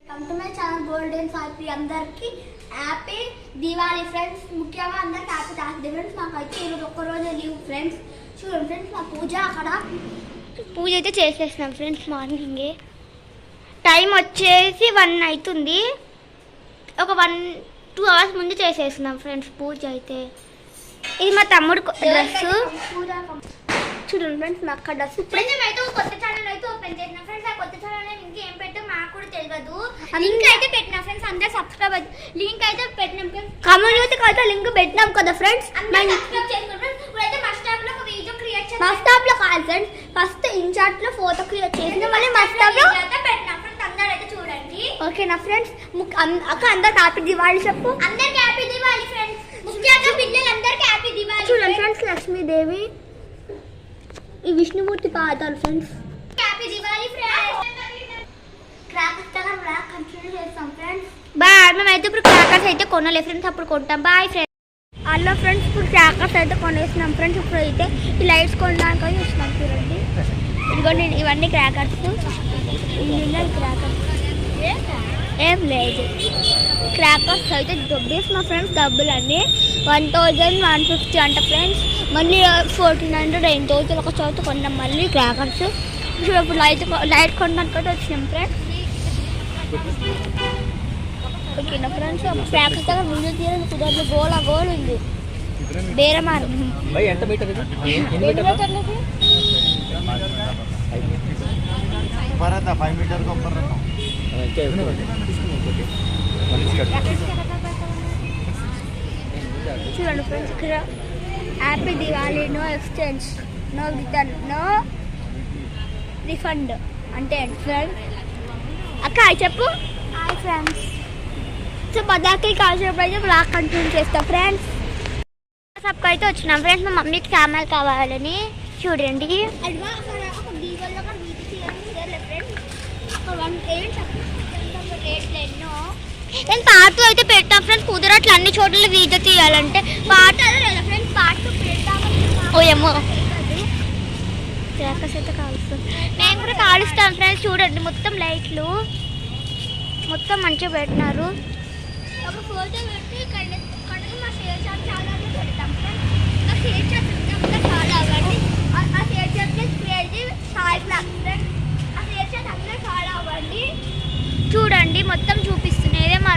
Welcome to my channel golden Sai అందరికి happy Diwali friends. ముఖ్యంగా అందరికి హ్యాపీ థర్స్డే ఫ్రెండ్స్. మాకైతే ఈరోజు ఒక్కరోజు లీవ్ ఫ్రెండ్స్. చూడండి ఫ్రెండ్స్, మా పూజ అక్కడ పూజ అయితే చేసేసినాం ఫ్రెండ్స్. మార్నింగే టైం వచ్చేసి 1 అవుతుంది. ఒక 1-2 అవర్స్ ముందు చేసేసినాం ఫ్రెండ్స్ పూజ అయితే. ఇది మా తమ్ముడు డ్రెస్. చూడండి ఫ్రెండ్స్, మా అక్క డ్రెస్. అయితే కొత్త ఛానల్ అయితే ఓపెన్ చేసిన ఫ్రెండ్స్. ఆ కొత్త ఛానల్ లింక్ ఏం పెట్టో మాకు కూడా తెలియదు. లింక్ అయితే పెట్టినా ఫ్రెండ్స్, అందరూ సబ్స్క్రైబ్ లింక్ అయితే పెట్టినాం ఫ్రెండ్స్. కమ్యూనిటీ అయితే లింక్ పెట్టినాం కదా ఫ్రెండ్స్. సబ్స్క్రైబ్ చేసుకోండి ఫ్రెండ్స్. ఇప్పుడైతే బస్ స్టాప్ లో ఒక వీడియో క్రియేట్ చేస్తాం. బస్ స్టాప్ లో కాదు ఫ్రెండ్స్, ఫస్ట్ ఇన్చార్ట్ లో ఫోటో క్రియేట్ చేసి మళ్ళీ బస్ స్టాప్ లో పెట్టినాం ఫ్రెండ్స్. అందరూ అయితే చూడండి, ఓకేనా ఫ్రెండ్స్. అక్క అందరికి హ్యాపీ దివాళీ చెప్పు. అందరికి హ్యాపీ దివాళీ ఫ్రెండ్స్. ముఖ్యంగా పిల్లలందరికీ హ్యాపీ దివాళీ. చూడండి ఫ్రెండ్స్, లక్ష్మీదేవి, ఈ విష్ణుమూర్తి పాదాలు friends. Happy Diwali friends. Crackers దగ్గర కంటిన్యూ చేస్తాం ఫ్రెండ్స్. బాయ్. మేమైతే ఇప్పుడు క్రాకర్స్ అయితే కొనలే ఫ్రెండ్స్, అప్పుడు కొంటాం. Bye friends. హలో ఫ్రెండ్స్, ఇప్పుడు క్రాకర్స్ అయితే కొనేసినాం ఫ్రెండ్స్. ఇప్పుడు అయితే ఈ లైట్స్ కొనడానికి చూసినాం చూడండి. ఇదిగోండి, ఇవన్నీ క్రాకర్స్. క్రాకర్స్ ఏం లేదు, క్రాకర్స్ అయితే దొబ్బేసిన ఫ్రెండ్స్. డబ్బులన్నీ 1150 అంట ఫ్రెండ్స్. మళ్ళీ 1400 8,000 ఒక చోట కొన్నాం మళ్ళీ క్రాకర్స్. ఇప్పుడు లైట్ కొనడానికి కూడా వచ్చినాం ఫ్రెండ్స్. ఓకేనా ఫ్రెండ్స్. క్రాకర్స్ దగ్గర వీడియో తీయడానికి కుదరదు, గోల్ ఉంది. బేరమారు చూడండి ఫ్రెండ్స్. ఇక్కడ happy Diwali, no exchange, no return, no refund అంటే ఫ్రెండ్స్. అక్క చెప్పు. Hi friends. సో పదాకి కాల్చేటప్పుడు అయితే బ్లాగ్ కంటిన్యూ చేస్తాం ఫ్రెండ్స్. సబ్కి అయితే వచ్చినాం ఫ్రెండ్స్. మా మమ్మీకి సామాన్లు కావాలని చూడండి. నేను పార్ట్ అయితే పెడతాం ఫ్రెండ్స్. కుదరట్లు అన్ని చోట్ల వీడియో తీయాలంటే పార్ట్ ఫ్రెండ్స్. పార్ట్ ఓయమ్మో క్రాకర్స్ అయితే కాలుస్తాం. మేము కూడా కాలుస్తాం ఫ్రెండ్స్. చూడండి, మొత్తం లైట్లు మొత్తం మంచిగా పెట్టినారు. ఒక ఫోటో పెట్టి మా షేర్ చాట్ చాలా పెడతాం ఫ్రెండ్స్. ఆ షేర్ చాట్ చాలా అవ్వండి. ఆ ShareChat create Sai vlog friends. ఆ షేర్ చాట్ అందరూ చాలా అవ్వండి. చూడండి, మొత్తం చూపిస్తున్నాయి. మా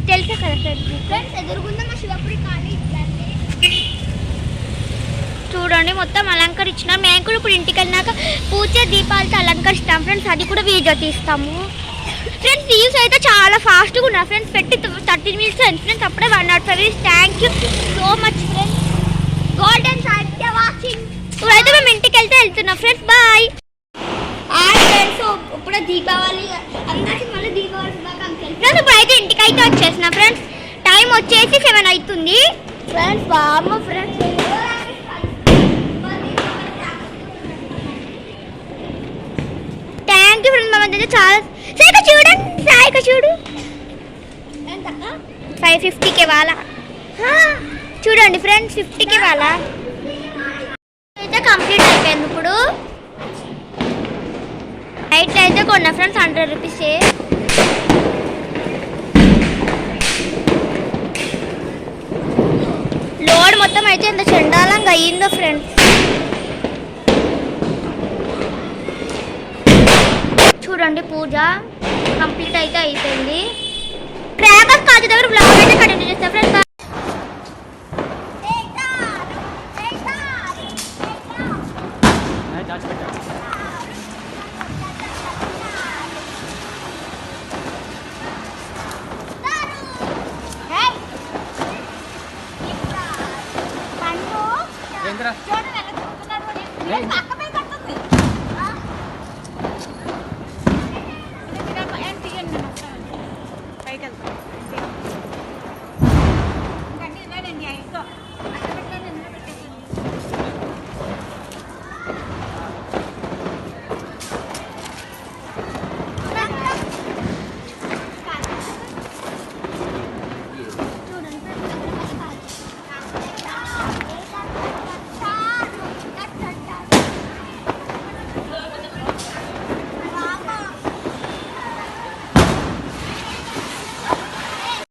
తెలుసా కదా ఫ్రెండ్స్. ఎదురుగుందా మా శివపురి ఖాళీ. చూడండి, మొత్తం అలంకరించినాం. మేము కూడా ఇప్పుడు ఇంటికి వెళ్ళినాక పూజ దీపాలతో అలంకరిస్తాం ఫ్రెండ్స్. అది కూడా వీడియో తీస్తాము ఫ్రెండ్స్. వ్యూస్ అయితే చాలా ఫాస్ట్గా ఉన్నాయి ఫ్రెండ్స్. పెట్టి 13 మినిట్స్ అయింది ఫ్రెండ్స్. అప్పుడే 105 views. Thank you so much friends. Golden Sai watching. ఇప్పుడైతే మేము ఇంటికి వెళ్తున్నాం ఫ్రెండ్స్. బాయ్. ఫ్రెండ్స్, ఇప్పుడే దీపావళి అందరికీ మళ్ళీ దీపావళి శుభాకాంక్షలు ఫ్రెండ్స్. ఇప్పుడైతే ఇంటికి అయితే వచ్చేసిన ఫ్రెండ్స్. టైం వచ్చేసి 7 అవుతుంది ఫ్రెండ్స్. బామ్మ ఫ్రెండ్స్. Thank you friends. మా మధ్య చాలా సాయిక చూడండి. సాయిక చూడు 550కి వాళ్ళ. చూడండి ఫ్రెండ్స్, 50కి వాళ్ళ అయితే కంప్లీట్ అయిపోయింది. ఇప్పుడు లైట్లు అయితే కొన్నా ఫ్రెండ్స్, 100 రూపీస్. లోడ్ మొత్తం అయితే ఎంత చండాలంగా అయ్యిందో ఫ్రెండ్స్. చూడండి, పూజ కంప్లీట్ అయితే